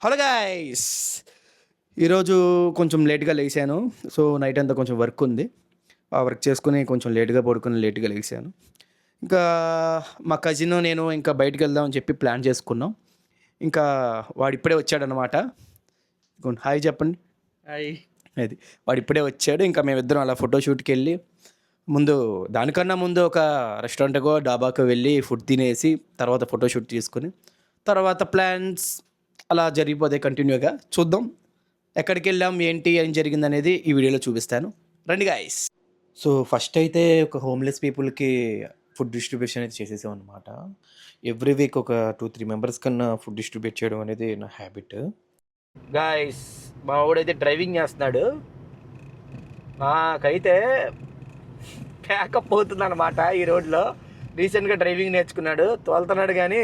Hello guys! ఈరోజు కొంచెం లేట్‌గా లెగిసాను. సో, నైట్ అంతా కొంచెం వర్క్ ఉంది. ఆ వర్క్ చేసుకొని కొంచెం లేట్‌గా పడుకొని లేట్‌గా లెగిసాను. ఇంకా మా కజిన్ నేను ఇంకా బయటికెళ్దాం అని చెప్పి ప్లాన్ చేసుకున్నాం. ఇంకా వాడిప్పుడే వచ్చాడనమాట. ఇగోండి హాయ్ చెప్పండి. హాయ్. అది. వాడిప్పుడే వచ్చాడు. ఇంకా మేమిద్దరం అలా ఫోటోషూట్‌కెళ్ళి ముందు దానికన్నా ముందు ఒక రెస్టారెంట్‌కో, డాబాకో వెళ్ళి ఫుడ్ తినేసి తర్వాత ఫోటోషూట్ తీసుకొని తర్వాత ప్లాన్స్ అలా జరిగిపోతాయి కంటిన్యూగా. చూద్దాం ఎక్కడికెళ్ళాం, ఏంటి, ఏం జరిగిందనేది ఈ వీడియోలో చూపిస్తాను. రండి గాయ్స్. సో, ఫస్ట్ అయితే ఒక హోమ్‌లెస్ పీపుల్‌కి ఫుడ్ డిస్ట్రిబ్యూషన్ అయితే చేసేసామనమాట. ఎవ్రీ వీక్ ఒక 2, 3 మెంబర్స్ కన్నా ఫుడ్ డిస్ట్రిబ్యూట్ చేయడం అనేది నా హ్యాబిట్. గాయ్స్ మా వాడైతే డ్రైవింగ్ చేస్తున్నాడు. నాకైతే ప్యాకప్ అవుతుందన్నమాట ఈ రోడ్లో. రీసెంట్గా డ్రైవింగ్ నేర్చుకున్నాడు, తోలుతున్నాడు కానీ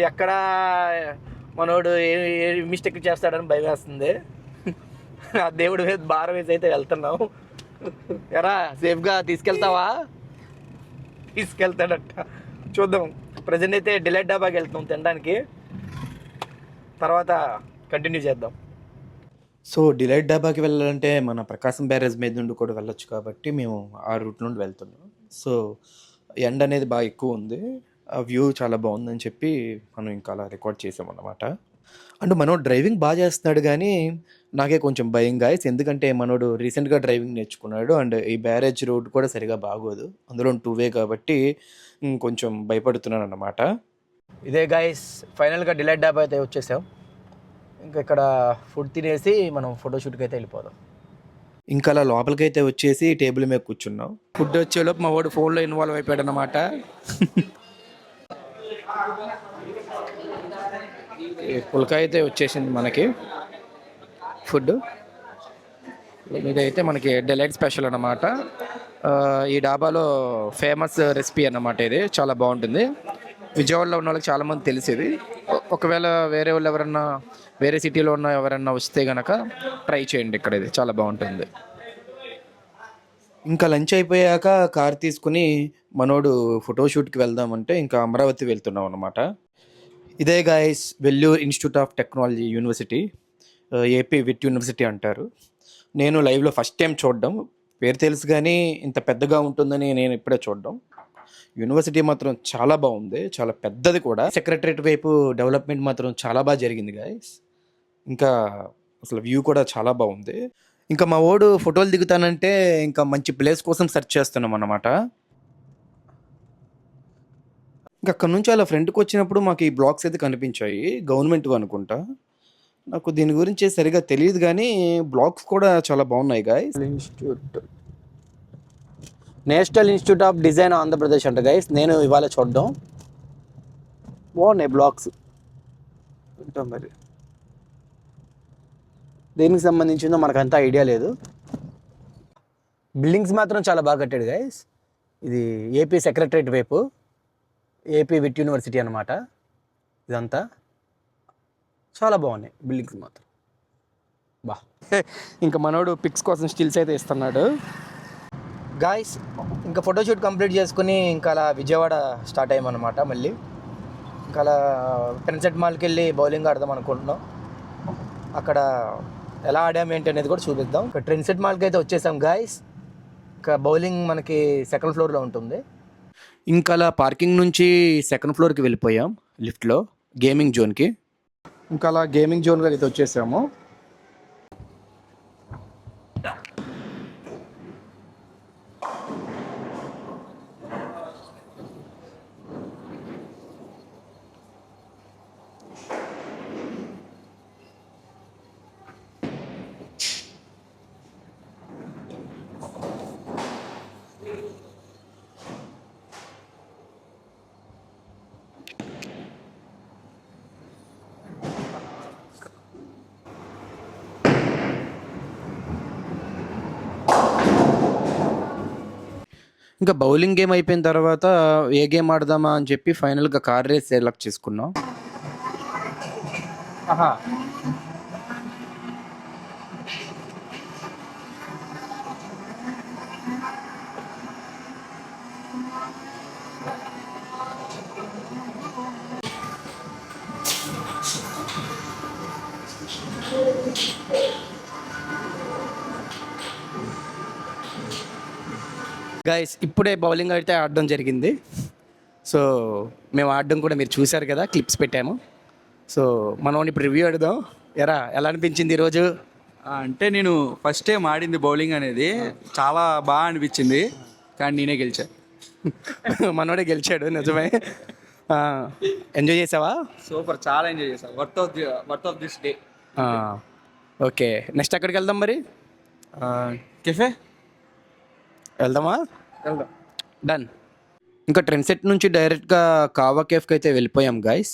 ఎక్కడ మనోడు ఏ మిస్టేక్ చేస్తాడని భయం వేస్తుంది. ఆ దేవుడి మీద భారం వేసి అయితే వెళ్తున్నాం. ఎరా సేఫ్గా తీసుకెళ్తావా? తీసుకెళ్తాడట. చూద్దాం. ప్రజెంట్ అయితే డిలైట్ డాబాకి వెళ్తున్నాం తినడానికి, తర్వాత కంటిన్యూ చేద్దాం. సో, డిలైట్ డాబాకి వెళ్ళాలంటే మన ప్రకాశం బ్యారేజ్ మీద నుండి కూడా వెళ్ళొచ్చు కాబట్టి మేము ఆ రూట్ నుండి వెళ్తున్నాం. సో, ఎండ అనేది బాగా ఎక్కువ ఉంది. ఆ వ్యూ చాలా బాగుందని చెప్పి మనం ఇంకా అలా రికార్డ్ చేసామన్నమాట. అంటే మనోడు డ్రైవింగ్ బాగా చేస్తున్నాడు కానీ నాకే కొంచెం భయం గాయ్స్. ఎందుకంటే మనోడు రీసెంట్గా డ్రైవింగ్ నేర్చుకున్నాడు అండ్ ఈ బ్యారేజ్ రోడ్ కూడా సరిగా బాగోదు, అందులో 2 వే కాబట్టి కొంచెం భయపడుతున్నాను అన్నమాట. ఇదే గాయస్, ఫైనల్గా డిలైట్ డాబా అయితే వచ్చేసాం. ఇంకా ఇక్కడ ఫుడ్ తినేసి మనం ఫోటోషూట్కి అయితే వెళ్ళిపోదాం. ఇంకా అలా లోపలికైతే వచ్చేసి టేబుల్ మీద కూర్చున్నాం. ఫుడ్ వచ్చేలోపు మా వాడు ఫోన్లో ఇన్వాల్వ్ అయిపోయాడు అన్నమాట. పుల్కా అయితే వచ్చేసింది మనకి. ఫుడ్ ఇదైతే మనకి డిలైట్ స్పెషల్ అన్నమాట. ఈ డాబాలో ఫేమస్ రెసిపీ అన్నమాట. ఇది చాలా బాగుంటుంది. విజయవాడలో ఉన్న వాళ్ళకి చాలామంది తెలిసేది. ఒకవేళ వేరే వాళ్ళు ఎవరన్నా వేరే సిటీలో ఉన్న ఎవరన్నా వస్తే కనుక ట్రై చేయండి, ఇక్కడ ఇది చాలా బాగుంటుంది. ఇంకా లంచ్ అయిపోయాక కార్ తీసుకుని మనోడు ఫోటోషూట్కి వెళ్దామంటే ఇంకా అమరావతి వెళ్తున్నాం అనమాట. ఇదే guys Vellore institute of technology university, AP VIT university అంటారు. నేను లైవ్లో ఫస్ట్ టైం చూడడం. పేరు తెలుసు కానీ ఇంత పెద్దగా ఉంటుందని నేను ఇప్పుడే చూడడం. యూనివర్సిటీ మాత్రం చాలా బాగుంది, చాలా పెద్దది కూడా. సెక్రటరేట్ వైపు డెవలప్మెంట్ మాత్రం చాలా బాగా జరిగింది గాయస్. ఇంకా అసలు వ్యూ కూడా చాలా బాగుంది. ఇంకా మా వాడు ఫోటోలు దిగుతానంటే ఇంకా మంచి ప్లేస్ కోసం సెర్చ్ చేస్తున్నాం అన్నమాట. ఇంకా అక్కడ నుంచి అలా ఫ్రంట్కి వచ్చినప్పుడు మాకు ఈ బ్లాక్స్ అయితే కనిపించాయి, గవర్నమెంట్ అనుకుంటా. నాకు దీని గురించి సరిగా తెలియదు కానీ బ్లాక్స్ కూడా చాలా బాగున్నాయి guys. National institute of design Andhra Pradesh అంట గైస్. నేను ఇవాళ చూడడం. బాగున్నాయి బ్లాక్స్. ఉంటాం మరి దేనికి సంబంధించిందో మనకంతా ఐడియా లేదు. బిల్డింగ్స్ మాత్రం చాలా బాగా కట్టాడు గైస్. ఇది ఏపీ సెక్రటరేట్ వైపు, ఏపీ విట్ యూనివర్సిటీ అనమాట. ఇదంతా చాలా బాగున్నాయి బిల్డింగ్స్ మాత్రం. బా ఇంకా మనోడు పిక్స్ కోసం స్టిల్స్ అయితే ఇస్తున్నాడు. గాయస్ ఇంకా ఫోటోషూట్ కంప్లీట్ చేసుకుని ఇంకా అలా విజయవాడ స్టార్ట్ అయ్యామన్నమాట. మళ్ళీ ఇంకా అలా ట్రెండ్సెట్ మాల్కి వెళ్ళి బౌలింగ్ ఆడదాం అనుకుంటున్నాం. అక్కడ ఎలా ఆడాం ఏంటి అనేది కూడా చూపిద్దాం. ఇంకా ట్రెండ్సెట్ మాల్కి అయితే వచ్చేసాం గాయస్. ఇంకా బౌలింగ్ మనకి సెకండ్ ఫ్లోర్లో ఉంటుంది. ఇంకా అలా పార్కింగ్ నుంచి సెకండ్ ఫ్లోర్కి వెళ్ళిపోయాం లిఫ్ట్లో గేమింగ్ జోన్కి. ఇంకా అలా గేమింగ్ జోన్కి అయితే వచ్చేసాము. ఇంకా బౌలింగ్ గేమ్ అయిపోయిన తర్వాత ఏ గేమ్ ఆడదామా అని చెప్పి ఫైనల్గా కార్ రేస్ సెలెక్ట్ చేసుకున్నాం. గైస్ ఇప్పుడే బౌలింగ్ అయితే ఆడడం జరిగింది. సో మేము ఆడడం కూడా మీరు చూశారు కదా, క్లిప్స్ పెట్టాము. సో మనం ఇప్పుడు రివ్యూ అడుగుదాం. ఎలా అనిపించింది ఈరోజు? అంటే నేను ఫస్ట్ టైం ఆడింది బౌలింగ్ అనేది చాలా బాగా అనిపించింది, కానీ నేనే గెలిచా. మనోడే గెలిచాడు, నిజమే. ఎంజాయ్ చేసావా? సూపర్, చాలా ఎంజాయ్ చేశాను. Worth of this day. Okay, next ఎక్కడికి వెళ్దాం మరి? కెఫే వెళ్దామా? వెళ్దాం. డన్. ఇంకా ట్రెండ్ సెట్ నుంచి డైరెక్ట్గా కావా కేఫ్కి అయితే వెళ్ళిపోయాం గైస్.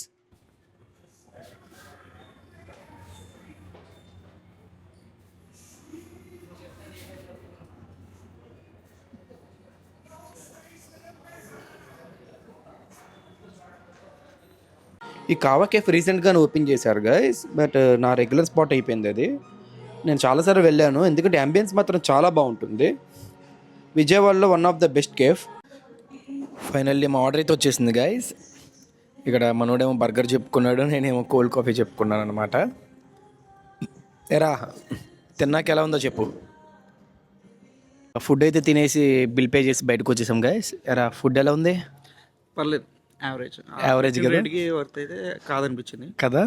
ఈ కావా కేఫ్ రీసెంట్గానే ఓపెన్ చేశారు గైస్, బట్ నా రెగ్యులర్ స్పాట్ అయిపోయింది అది. నేను చాలాసార్లు వెళ్ళాను, ఎందుకంటే అంబియన్స్ మాత్రం చాలా బాగుంటుంది. విజయవాడలో one of the best cafe. Finally మా ఆర్డర్ అయితే వచ్చేసింది గైస్. ఇక్కడ మనోడేమో బర్గర్ చెప్పుకున్నాడు, నేనేమో కోల్డ్ కాఫీ చెప్పుకున్నాను అనమాట. తిన్నాక ఎలా ఉందో చెప్పు. ఫుడ్ అయితే తినేసి బిల్ పే చేసి బయటకు వచ్చేసాం గైస్. ఫుడ్ ఎలా ఉంది? పర్లేదు, యావరేజ్ కదా? రేట్కి వర్త్ అయితే కాదనిపించింది కదా.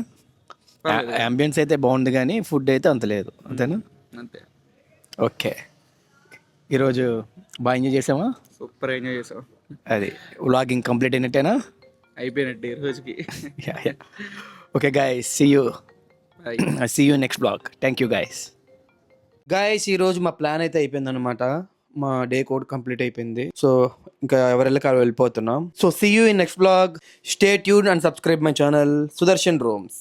అంబియన్స్ అయితే బాగుంది కానీ ఫుడ్ అయితే అంత లేదు, అంతేనా? అంతే. ఓకే, ఈరోజు బాగా ఎంజాయ్ చేసామా? సూపర్ ఎంజాయ్ చేసాం. అది వ్లాగింగ్ కంప్లీట్ అయినట్టేనా? అయిపోయినట్టు ఈ రోజుకి. Okay guys, see you next blog. Thank you guys. ఈరోజు మా ప్లాన్ అయితే అయిపోయింది అనమాట. మా డే కోడ్ కంప్లీట్ అయిపోయింది. సో ఇంకా ఎవరెళ్ళకి వెళ్ళిపోతున్నాం. So see you in next blog. Stay tune and subscribe my channel Sudarshan rooms.